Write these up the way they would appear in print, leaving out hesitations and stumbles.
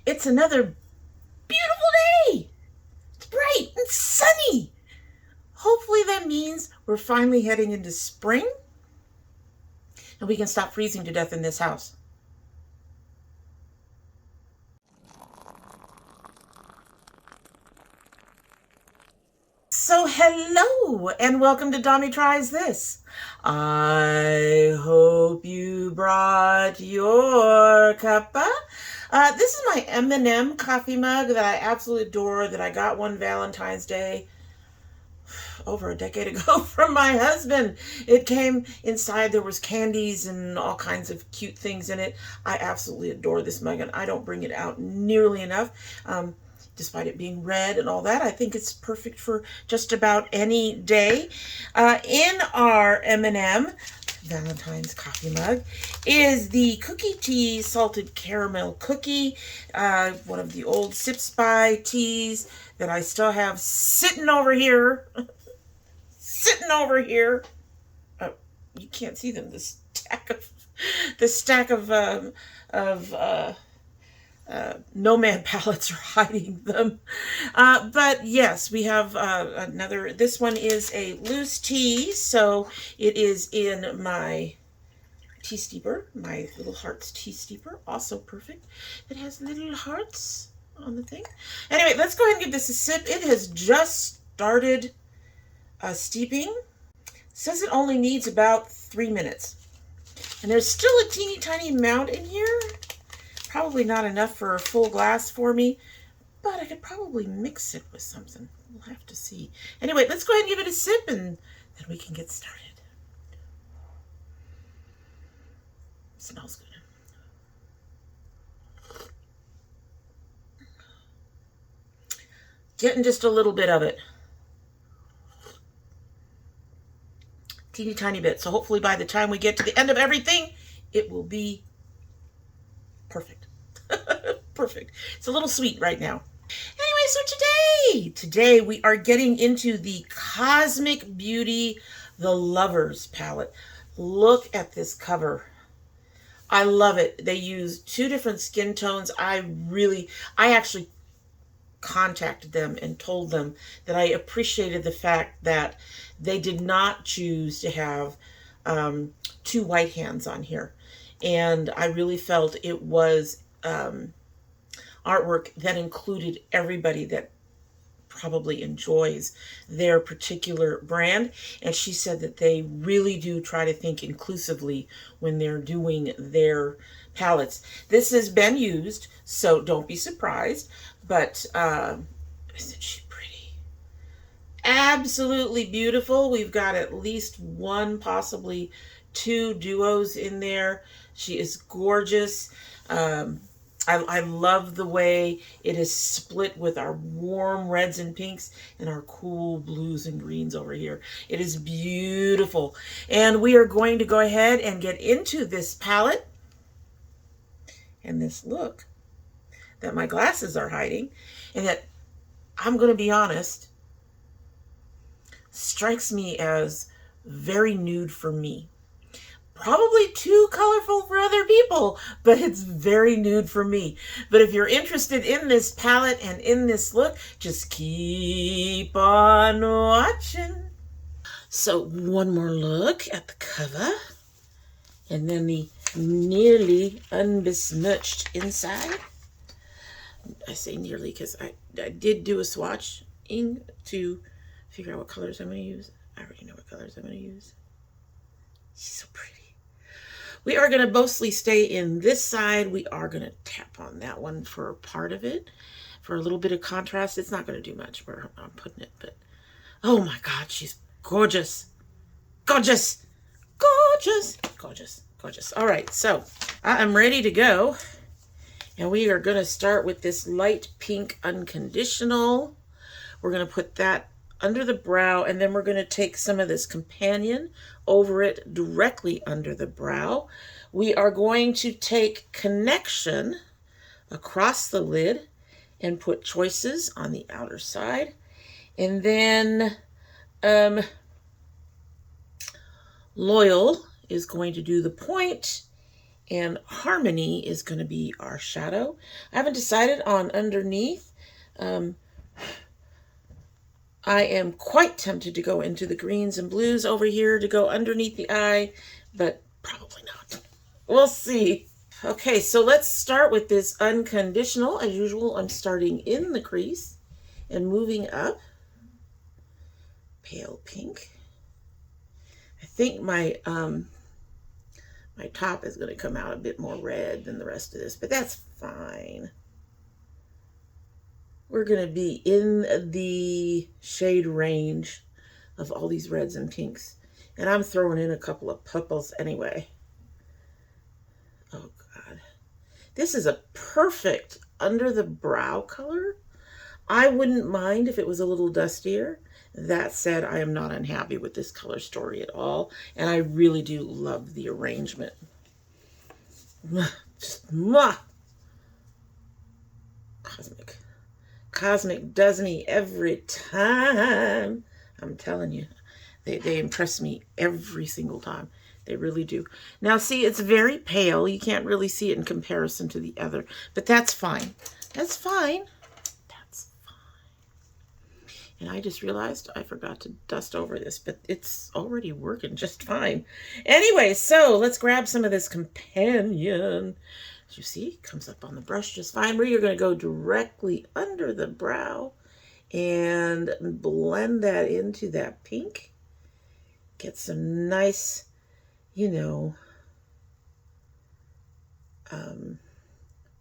It's another beautiful day. It's bright and sunny. Hopefully that means we're finally heading into spring and we can stop freezing to death in this house. So hello and welcome to Domytriesthis This. I hope you brought your cuppa. This is my M&M coffee mug that I absolutely adore, that I got one Valentine's Day over a decade ago from my husband. It came inside, there was candies and all kinds of cute things in it. I absolutely adore this mug and I don't bring it out nearly enough. Despite it being red and all that, I think it's perfect for just about any day. In our M&M Valentine's coffee mug is the Cookie Tea Salted Caramel Cookie, one of the old Sips by teas that I still have sitting over here. Oh, you can't see them. The stack of Nomad palettes are hiding them. But yes, we have another. This one is a loose tea, so it is in my tea steeper, my Little Hearts tea steeper, also perfect. It has little hearts on the thing. Anyway, let's go ahead and give this a sip. It has just started steeping. It says it only needs about 3 minutes. And there's still a teeny tiny amount in here. Probably not enough for a full glass for me, but I could probably mix it with something. We'll have to see. Anyway, let's go ahead and give it a sip and then we can get started. It smells good. Getting just a little bit of it. Teeny tiny bit. So hopefully by the time we get to the end of everything, it will be perfect. Perfect. It's a little sweet right now. Anyway, so today we are getting into the Cosmic Beauty The Lovers palette. Look at this cover. I love it. They use 2 different skin tones. I actually contacted them and told them that I appreciated the fact that they did not choose to have 2 white hands on here. And I really felt it was artwork that included everybody that probably enjoys their particular brand. And she said that they really do try to think inclusively when they're doing their palettes. This has been used, so don't be surprised. But isn't she pretty? Absolutely beautiful. We've got at least 1, possibly 2 duos in there. She is gorgeous. I love the way it is split with our warm reds and pinks and our cool blues and greens over here. It is beautiful. And we are going to go ahead and get into this palette and this look that my glasses are hiding, and that, I'm going to be honest, strikes me as very nude for me. Probably too colorful for other people, but it's very nude for me. But if you're interested in this palette and in this look, just keep on watching. So one more look at the cover, and then the nearly unbesmirched inside. I say nearly because I did do a swatching to figure out what colors I'm going to use. I already know what colors I'm going to use. She's so pretty. We are going to mostly stay in this side. We are going to tap on that one for part of it, for a little bit of contrast. It's not going to do much where I'm putting it, but oh my God, she's gorgeous. Gorgeous. Gorgeous. Gorgeous. Gorgeous. All right, so I am ready to go. And we are going to start with this light pink unconditional. We're going to put that under the brow, and then we're going to take some of this companion over it directly under the brow. We are going to take connection across the lid and put choices on the outer side. And then Loyal is going to do the point, And Harmony is going to be our shadow. I haven't decided on underneath. I am quite tempted to go into the greens and blues over here to go underneath the eye, but probably not. We'll see. Okay, so let's start with this unconditional. As usual, I'm starting in the crease and moving up. Pale pink. I think my top is going to come out a bit more red than the rest of this, but that's fine. We're going to be in the shade range of all these reds and pinks. And I'm throwing in a couple of purples anyway. Oh, God. This is a perfect under the brow color. I wouldn't mind if it was a little dustier. That said, I am not unhappy with this color story at all. And I really do love the arrangement. Just mwah! Cosmic. Cosmic does me every time. I'm telling you, they impress me every single time. They really do. Now, see, it's very pale. You can't really see it in comparison to the other, but that's fine. That's fine. That's fine. And I just realized I forgot to dust over this, but it's already working just fine. Anyway, so let's grab some of this companion. As you see, it comes up on the brush just fine. Where you're going to go directly under the brow and blend that into that pink. Get some nice, you know,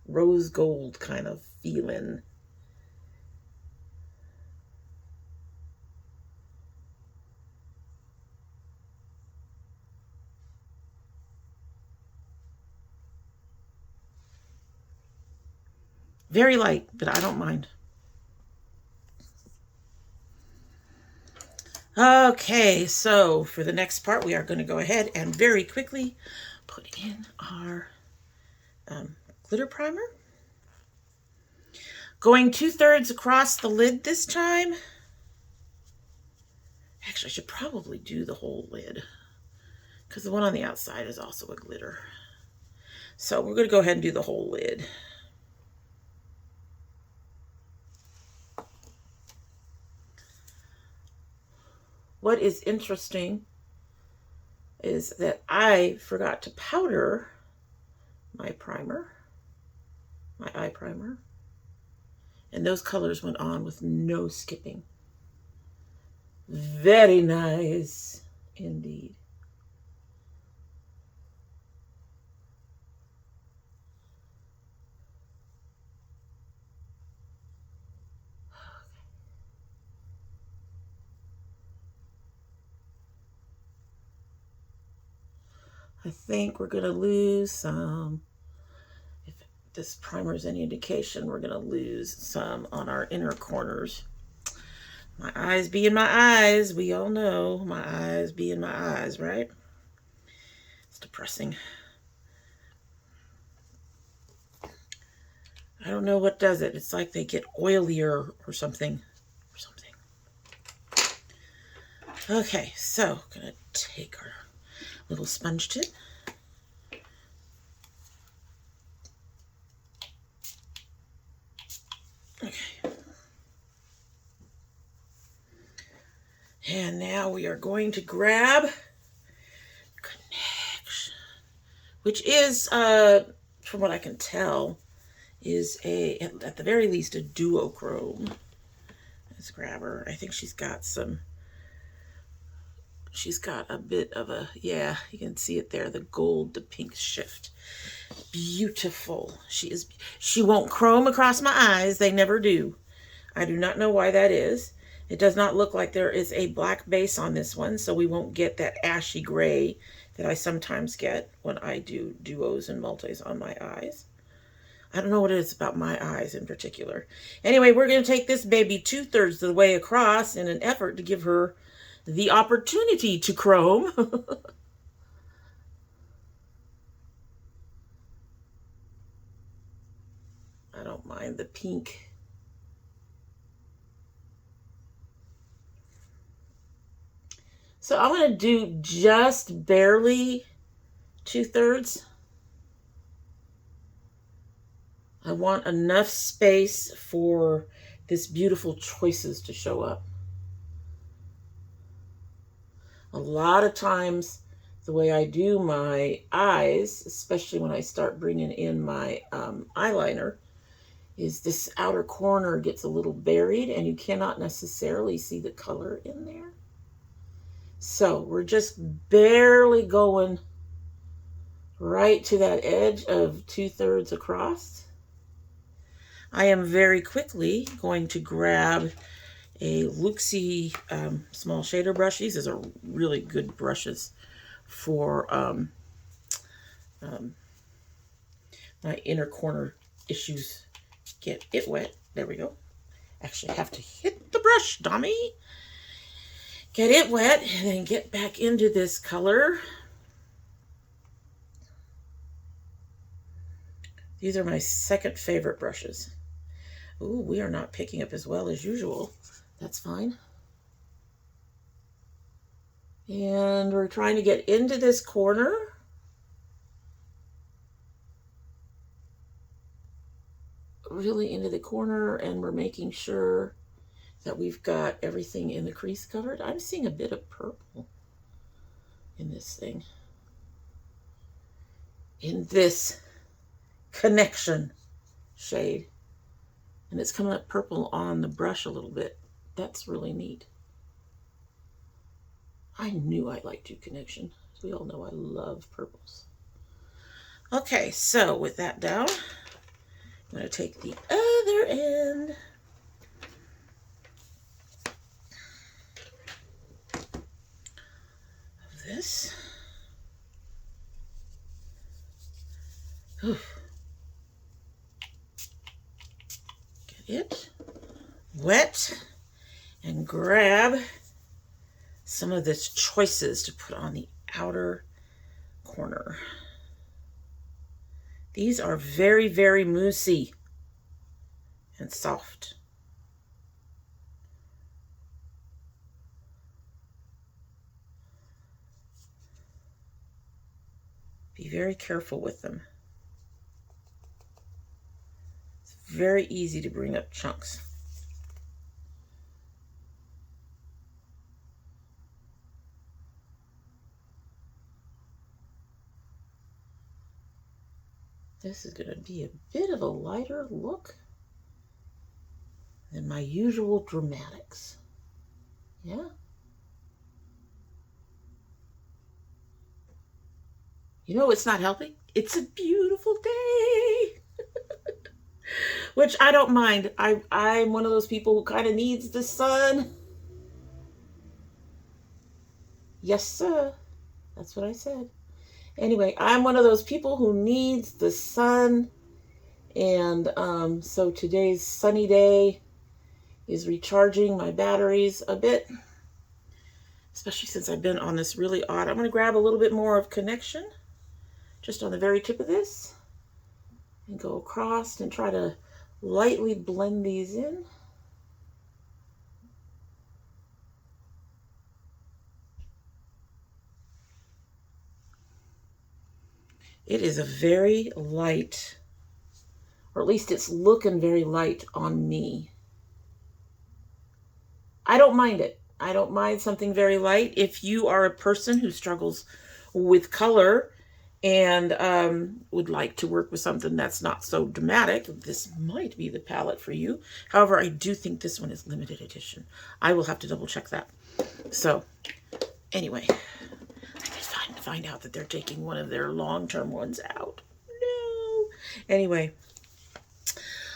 rose gold kind of feeling. Very light, but I don't mind. Okay, so for the next part, we are going to go ahead and very quickly put in our glitter primer. Going 2/3 across the lid this time. Actually, I should probably do the whole lid because the one on the outside is also a glitter. So we're going to go ahead and do the whole lid. What is interesting is that I forgot to powder my primer, my eye primer, and those colors went on with no skipping. Very nice indeed. I think we're going to lose some. If this primer is any indication, we're going to lose some on our inner corners. My eyes being my eyes, we all know my eyes being my eyes, right? It's depressing. I don't know what does it. It's like they get oilier or something. Okay, so I'm going to take our little sponge tip. Okay. And now we are going to grab Connection, which is, from what I can tell, is at the very least, a duochrome. Let's grab her. I think she's got a bit of a, yeah, you can see it there, the gold to pink shift. Beautiful. She won't chrome across my eyes. They never do. I do not know why that is. It does not look like there is a black base on this one, so we won't get that ashy gray that I sometimes get when I do duos and multis on my eyes. I don't know what it is about my eyes in particular. Anyway, we're going to take this baby 2/3 of the way across in an effort to give her the opportunity to chrome. I don't mind the pink. So I'm going to do just barely 2/3. I want enough space for this beautiful choices to show up. A lot of times, the way I do my eyes, especially when I start bringing in my eyeliner, is this outer corner gets a little buried and you cannot necessarily see the color in there. So we're just barely going right to that edge of 2/3 across. I am very quickly going to grab a Bluesky small shader brush. These are really good brushes for my inner corner issues. Get it wet. There we go. Actually have to hit the brush, Dommy. Get it wet and then get back into this color. These are my second favorite brushes. Ooh, we are not picking up as well as usual. That's fine. And we're trying to get into this corner. Really into the corner, and we're making sure that we've got everything in the crease covered. I'm seeing a bit of purple in this thing. In this connection shade. And it's coming up purple on the brush a little bit. That's really neat. I knew I liked you, connection. We all know I love purples. Okay, so with that down, I'm going to take the other end. Of this. Oof. Get it wet and grab some of this choices to put on the outer corner. These are very, very moussey and soft. Be very careful with them. It's very easy to bring up chunks. This is going to be a bit of a lighter look than my usual dramatics. Yeah. You know what's not helping? It's a beautiful day. Which I don't mind. I'm one of those people who kind of needs the sun. Yes, sir. That's what I said. Anyway, I'm one of those people who needs the sun. And so today's sunny day is recharging my batteries a bit. Especially since I've been on this really odd. I'm going to grab a little bit more of connection. Just on the very tip of this. And go across and try to lightly blend these in. It is a very light, or at least it's looking very light on me. I don't mind it. I don't mind something very light. If you are a person who struggles with color and would like to work with something that's not so dramatic, this might be the palette for you. However, I do think this one is limited edition. I will have to double check that. So anyway, I just find out that they're taking one of their long-term ones out. No. Anyway.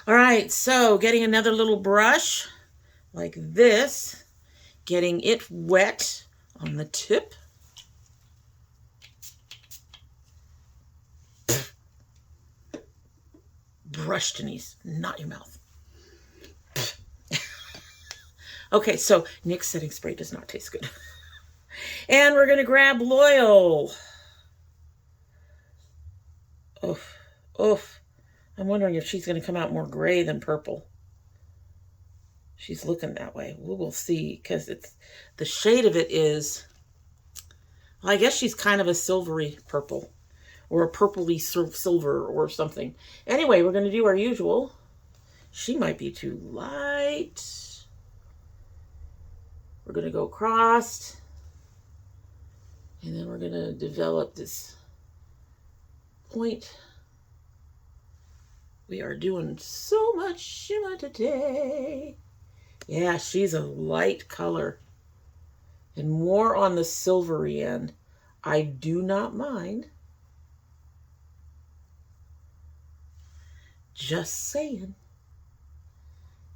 All right, so getting another little brush like this, getting it wet on the tip. Brush, Denise, not your mouth. Okay, so NYX setting spray does not taste good. And we're going to grab Loyal. Oof, oof. I'm wondering if she's going to come out more gray than purple. She's looking that way. We will see, because it's the shade of it is, well, I guess she's kind of a silvery purple. or a purpley silver or something. Anyway, we're going to do our usual. She might be too light. We're going to go across. And then we're going to develop this point. We are doing so much shimmer today. Yeah, she's a light color. And more on the silvery end. I do not mind. Just saying.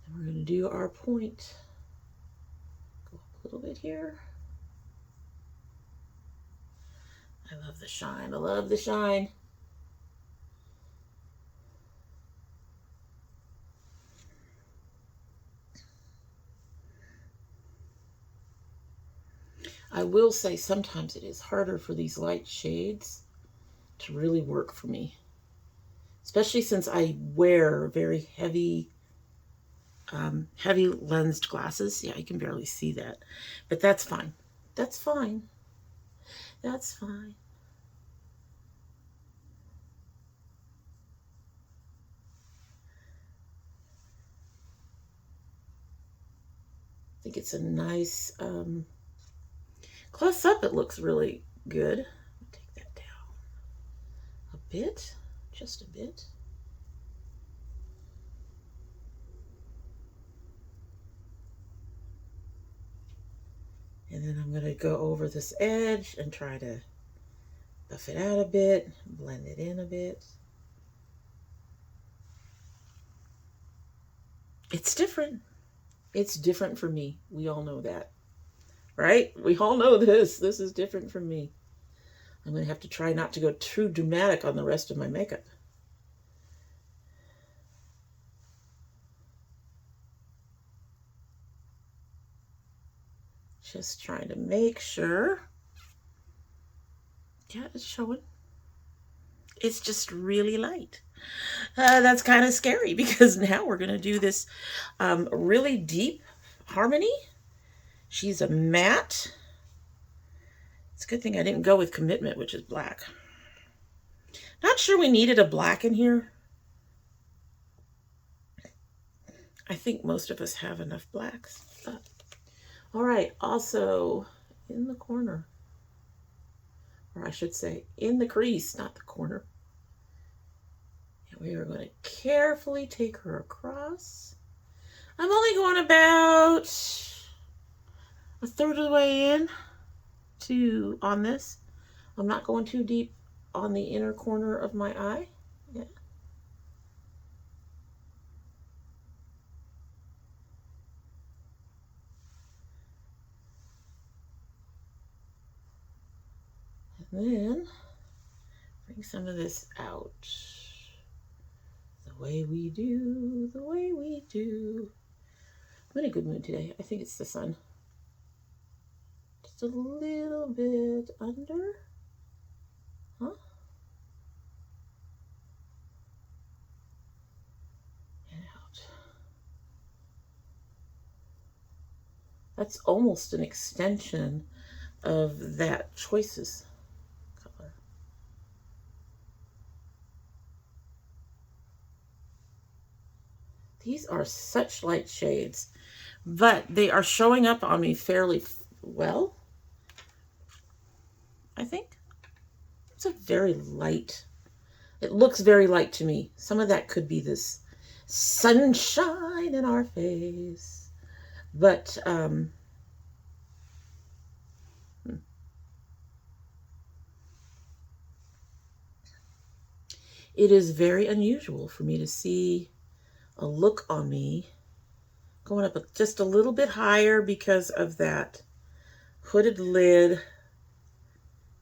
And we're going to do our point. Go up a little bit here. I love the shine. I love the shine. I will say sometimes it is harder for these light shades to really work for me. Especially since I wear very heavy lensed glasses. Yeah, you can barely see that. But that's fine. That's fine. That's fine. I think it's a nice, close up it looks really good. Take that down a bit, just a bit. And then I'm going to go over this edge and try to buff it out a bit, blend it in a bit. It's different. It's different for me. We all know that, right? We all know this. This is different for me. I'm going to have to try not to go too dramatic on the rest of my makeup. Just trying to make sure. Yeah, it's showing. It's just really light. That's kind of scary because now we're going to do this really deep harmony. She's a matte. It's a good thing I didn't go with Commitment, which is black. Not sure we needed a black in here. I think most of us have enough blacks. All right, also in the corner, or I should say in the crease, not the corner. And we are going to carefully take her across. I'm only going about a third of the way in on this. I'm not going too deep on the inner corner of my eye. Yeah. And then bring some of this out. The way we do, the way we do. I'm in a good mood today. I think it's the sun. Just a little bit under. Huh? And out. That's almost an extension of that Choices color. These are such light shades, but they are showing up on me fairly well, I think. It's a very light, it looks very light to me. Some of that could be this sunshine in our face, but it is very unusual for me to see a look on me going up just a little bit higher because of that hooded lid.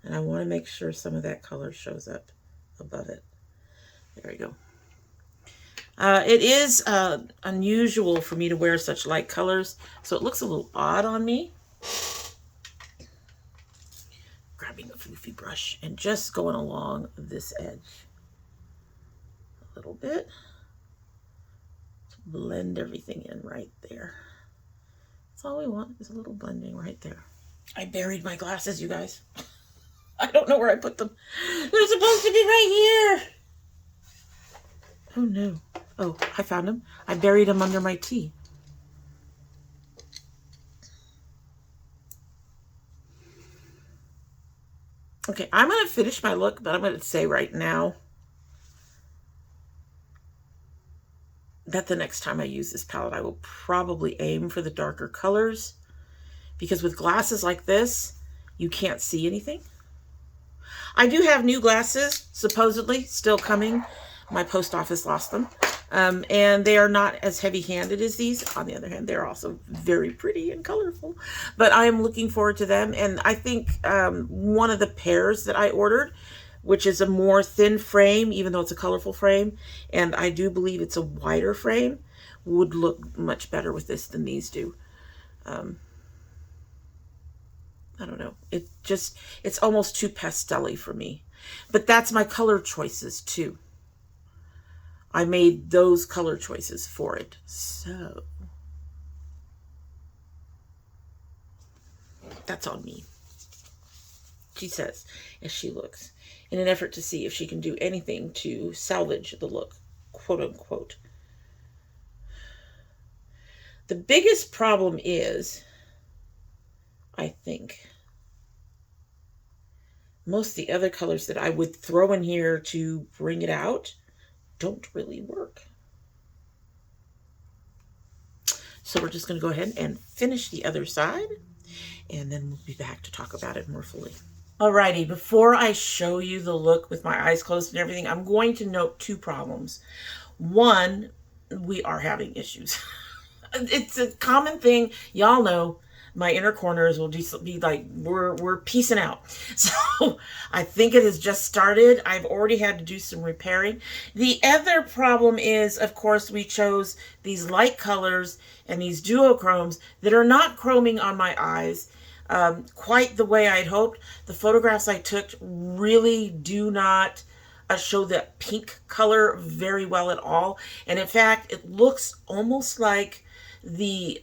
And I want to make sure some of that color shows up above it. There we go. It is unusual for me to wear such light colors, so it looks a little odd on me. Grabbing a floofy brush and just going along this edge a little bit to blend everything in right there. That's all we want, is a little blending right there. I buried my glasses, you guys. I don't know where I put them. They're supposed to be right here. Oh no. Oh, I found them. I buried them under my tea. Okay, I'm going to finish my look, but I'm going to say right now that the next time I use this palette, I will probably aim for the darker colors, because with glasses like this, you can't see anything. I do have new glasses, supposedly, still coming. My post office lost them. And they are not as heavy-handed as these. On the other hand, they're also very pretty and colorful. But I am looking forward to them. And I think one of the pairs that I ordered, which is a more thin frame, even though it's a colorful frame, and I do believe it's a wider frame, would look much better with this than these do. I don't know. It's almost too pastel-y for me. But that's my color choices too. I made those color choices for it. So that's on me, she says, as she looks, in an effort to see if she can do anything to salvage the look, quote unquote. The biggest problem is, I think, most of the other colors that I would throw in here to bring it out don't really work. So we're just going to go ahead and finish the other side, and then we'll be back to talk about it more fully. Alrighty, before I show you the look with my eyes closed and everything, I'm going to note two problems. One, we are having issues. It's a common thing. Y'all know my inner corners will just be like, we're piecing out. So I think it has just started. I've already had to do some repairing. The other problem is, of course, we chose these light colors and these duochromes that are not chroming on my eyes quite the way I'd hoped. The photographs I took really do not show that pink color very well at all. And in fact, it looks almost like the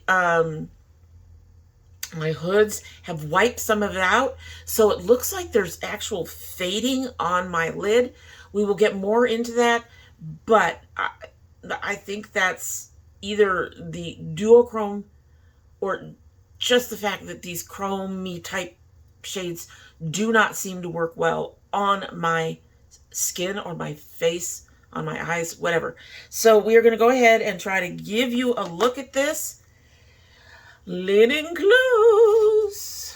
my hoods have wiped some of it out, so it looks like there's actual fading on my lid. We will get more into that, but I think that's either the duochrome or just the fact that these chrome-y type shades do not seem to work well on my skin or my face, on my eyes, whatever. So we're going to go ahead and try to give you a look at this. Leaning close.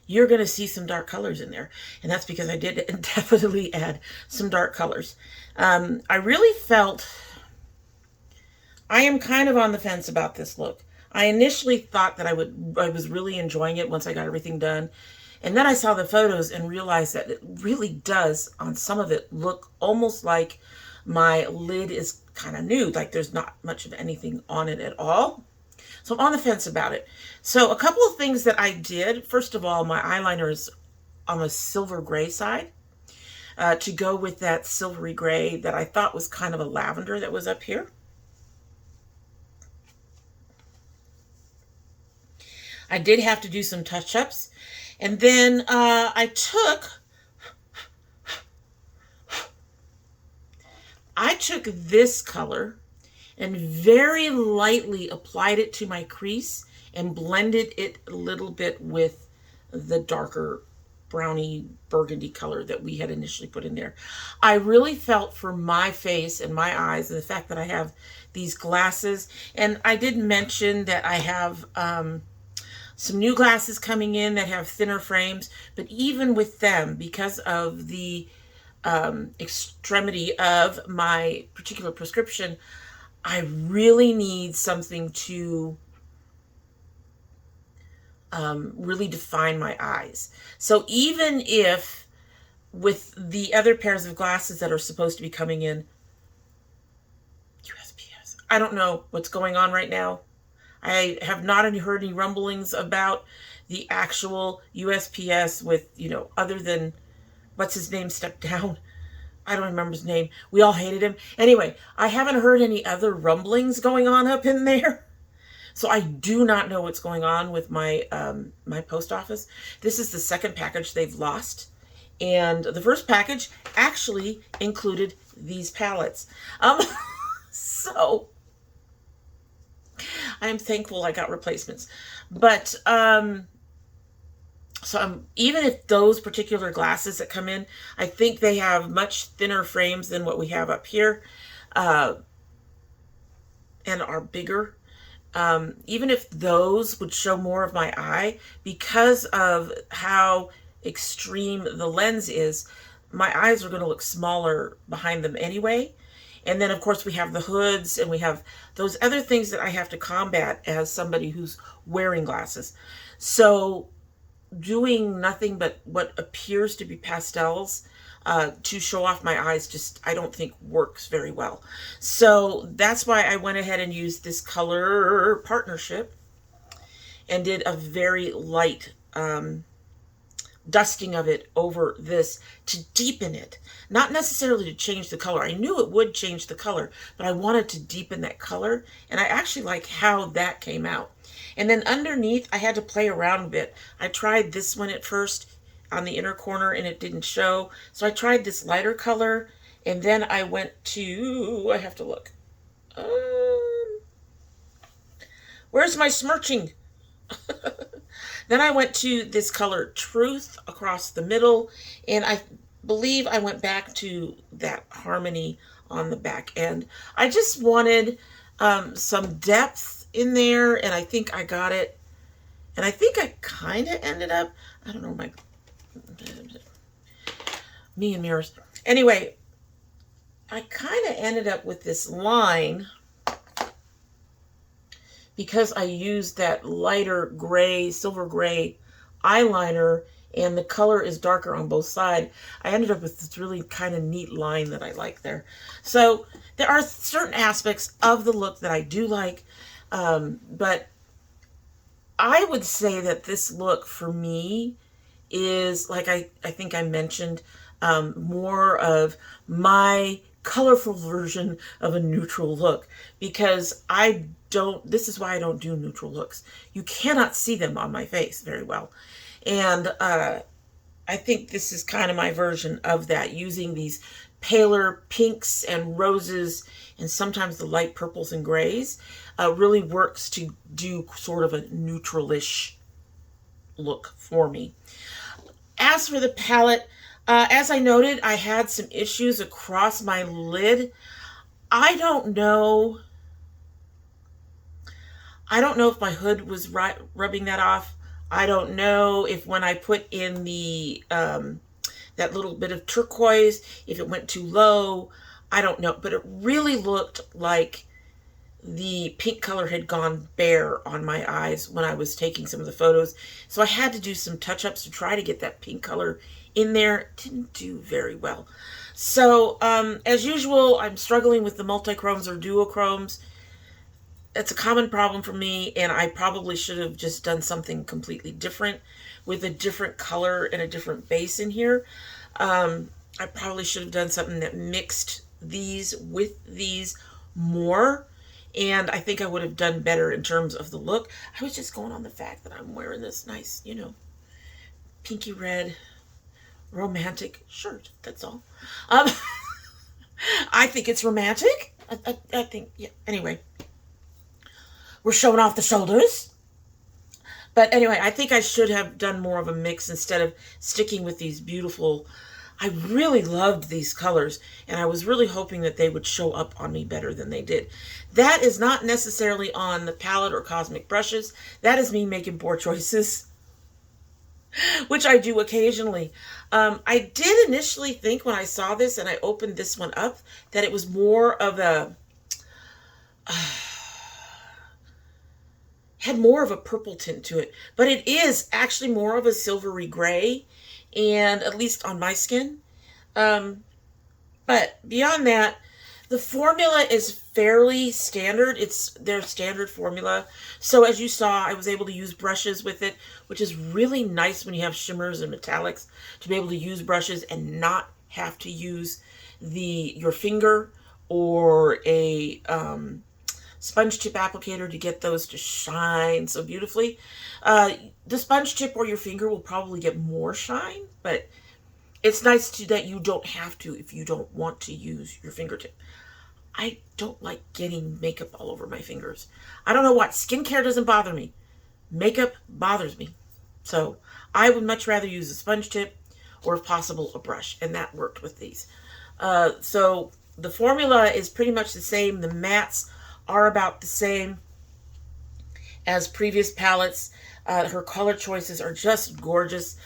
You're going to see some dark colors in there, and that's because I did definitely add some dark colors. I really felt, I am kind of on the fence about this look. I initially thought that I was really enjoying it once I got everything done. And then I saw the photos and realized that it really does, on some of it, look almost like my lid is kind of nude, like there's not much of anything on it at all. So I'm on the fence about it. So a couple of things that I did. First of all, my eyeliner is on a silver gray side to go with that silvery gray that I thought was kind of a lavender that was up here. I did have to do some touch-ups. And then I took this color and very lightly applied it to my crease and blended it a little bit with the darker browny burgundy color that we had initially put in there. I really felt for my face and my eyes, and the fact that I have these glasses, and I did mention that I have some new glasses coming in that have thinner frames, but even with them, because of the extremity of my particular prescription, I really need something to really define my eyes. So even if with the other pairs of glasses that are supposed to be coming in, USPS, I don't know what's going on right now. I have not heard any rumblings about the actual USPS with, other than, what's his name stepped down. I don't remember his name. We all hated him. Anyway, I haven't heard any other rumblings going on up in there. So I do not know what's going on with my my post office. This is the second package they've lost. And the first package actually included these palettes. So I am thankful I got replacements. But so even if those particular glasses that come in, I think they have much thinner frames than what we have up here, and are bigger. Even if those would show more of my eye, because of how extreme the lens is, my eyes are going to look smaller behind them anyway. And then, of course, we have the hoods and we have those other things that I have to combat as somebody who's wearing glasses. So doing nothing but what appears to be pastels to show off my eyes just, I don't think works very well. So that's why I went ahead and used this color partnership and did a very light dusting of it over this to deepen it. Not necessarily to change the color. I knew it would change the color, but I wanted to deepen that color, and I actually like how that came out. And then underneath, I had to play around a bit. I tried this one at first on the inner corner, and it didn't show. So I tried this lighter color, and then I went to, I have to look. Where's my smirching? Then I went to this color Truth across the middle, and I believe I went back to that Harmony on the back end. I just wanted some depth in there, and I think I got it. And I think I kind of ended up, I don't know, me and mirrors. Anyway, I kind of ended up with this line because I used that lighter gray, silver gray eyeliner, and the color is darker on both sides. I ended up with this really kind of neat line that I like there. So there are certain aspects of the look that I do like, but I would say that this look for me is, like I think I mentioned, more of my colorful version of a neutral look, because this is why I don't do neutral looks. You cannot see them on my face very well. And I think this is kind of my version of that, using these paler pinks and roses and sometimes the light purples and grays really works to do sort of a neutralish look for me. As for the palette, as I noted, I had some issues across my lid. I don't know if my hood was rubbing that off. I don't know if when I put in the that little bit of turquoise, if it went too low. I don't know, but it really looked like the pink color had gone bare on my eyes when I was taking some of the photos. So I had to do some touch-ups to try to get that pink color in there. It didn't do very well. So as usual, I'm struggling with the multi-chromes or duochromes. It's a common problem for me, and I probably should have just done something completely different with a different color and a different base in here. I probably should have done something that mixed these with these more, and I think I would have done better in terms of the look. I was just going on the fact that I'm wearing this nice, you know, pinky red romantic shirt. That's all. I think it's romantic. I think, yeah. Anyway, we're showing off the shoulders. But anyway, I think I should have done more of a mix instead of sticking with these beautiful. I really loved these colors, and I was really hoping that they would show up on me better than they did. That is not necessarily on the palette or cosmic brushes. That is me making poor choices, which I do occasionally. I did initially think when I saw this and I opened this one up that it was more of a, had more of a purple tint to it, but it is actually more of a silvery gray, and at least on my skin. But beyond that, the formula is fairly standard. It's their standard formula. So as you saw, I was able to use brushes with it, which is really nice when you have shimmers and metallics, to be able to use brushes and not have to use your finger or a sponge tip applicator to get those to shine so beautifully. The sponge tip or your finger will probably get more shine, but it's nice that you don't have to if you don't want to use your fingertip. I don't like getting makeup all over my fingers. I don't know what. Skincare doesn't bother me. Makeup bothers me. So I would much rather use a sponge tip or, if possible, a brush. And that worked with these. So the formula is pretty much the same. The mattes are about the same as previous palettes. Her color choices are just gorgeous.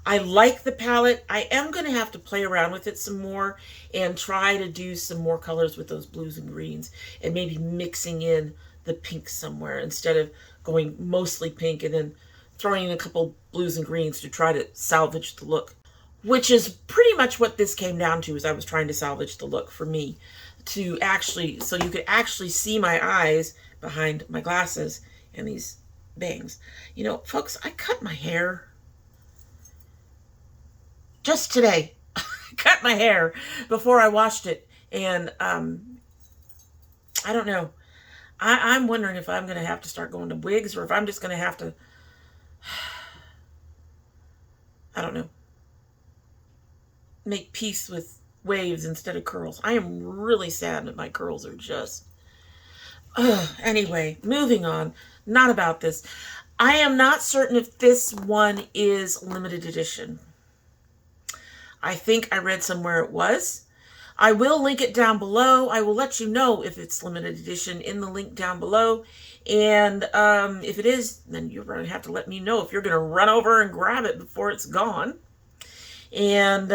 I like the palette. I am going to have to play around with it some more and try to do some more colors with those blues and greens and maybe mixing in the pink somewhere instead of going mostly pink and then throwing in a couple blues and greens to try to salvage the look, which is pretty much what this came down to. Is I was trying to salvage the look for me to actually, so you could actually see my eyes behind my glasses and these bangs. You know, folks, I cut my hair just today. I cut my hair before I washed it. And I don't know. I'm wondering if I'm going to have to start going to wigs or if I'm just going to have to, I don't know, make peace with waves instead of curls. I am really sad that my curls are just... Anyway, moving on. Not about this. I am not certain if this one is limited edition. I think I read somewhere it was. I will link it down below. I will let you know if it's limited edition in the link down below. And if it is, then you're going to have to let me know if you're going to run over and grab it before it's gone. And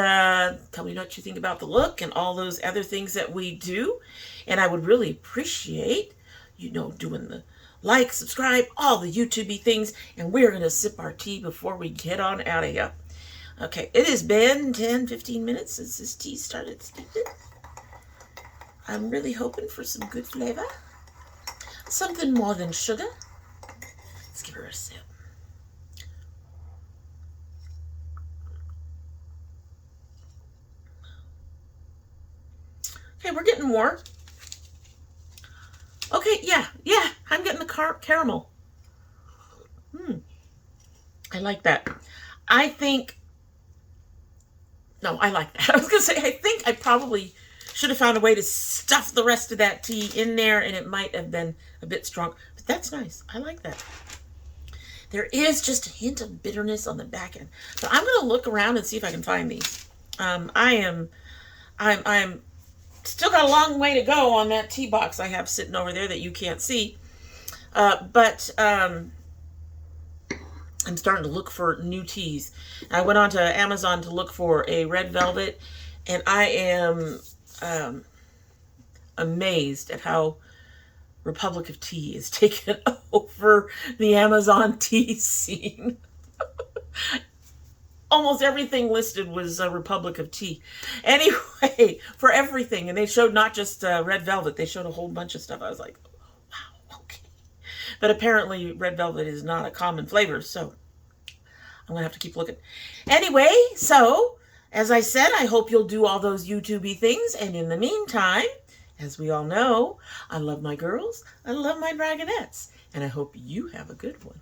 tell me what you think about the look and all those other things that we do. And I would really appreciate, you know, doing the like, subscribe, all the YouTube-y things. And we're going to sip our tea before we get on out of here. Okay, it has been 10-15 minutes since this tea started steeping. I'm really hoping for some good flavor. Something more than sugar. Let's give her a sip. Okay, we're getting more. Okay, yeah, I'm getting the caramel. I like that. I think... No, I like that. I was going to say, I think I probably should have found a way to stuff the rest of that tea in there, and it might have been a bit strong. But that's nice. I like that. There is just a hint of bitterness on the back end. So I'm going to look around and see if I can find these. I'm still got a long way to go on that tea box I have sitting over there that you can't see. But I'm starting to look for new teas. I went on to Amazon to look for a red velvet, and I am amazed at how Republic of Tea is taking over the Amazon tea scene. Almost everything listed was a Republic of Tea. Anyway, for everything. And they showed not just red velvet. They showed a whole bunch of stuff. I was like, wow, okay. But apparently red velvet is not a common flavor, so I'm going to have to keep looking. Anyway, so as I said, I hope you'll do all those YouTube-y things. And in the meantime, as we all know, I love my girls. I love my dragonettes. And I hope you have a good one.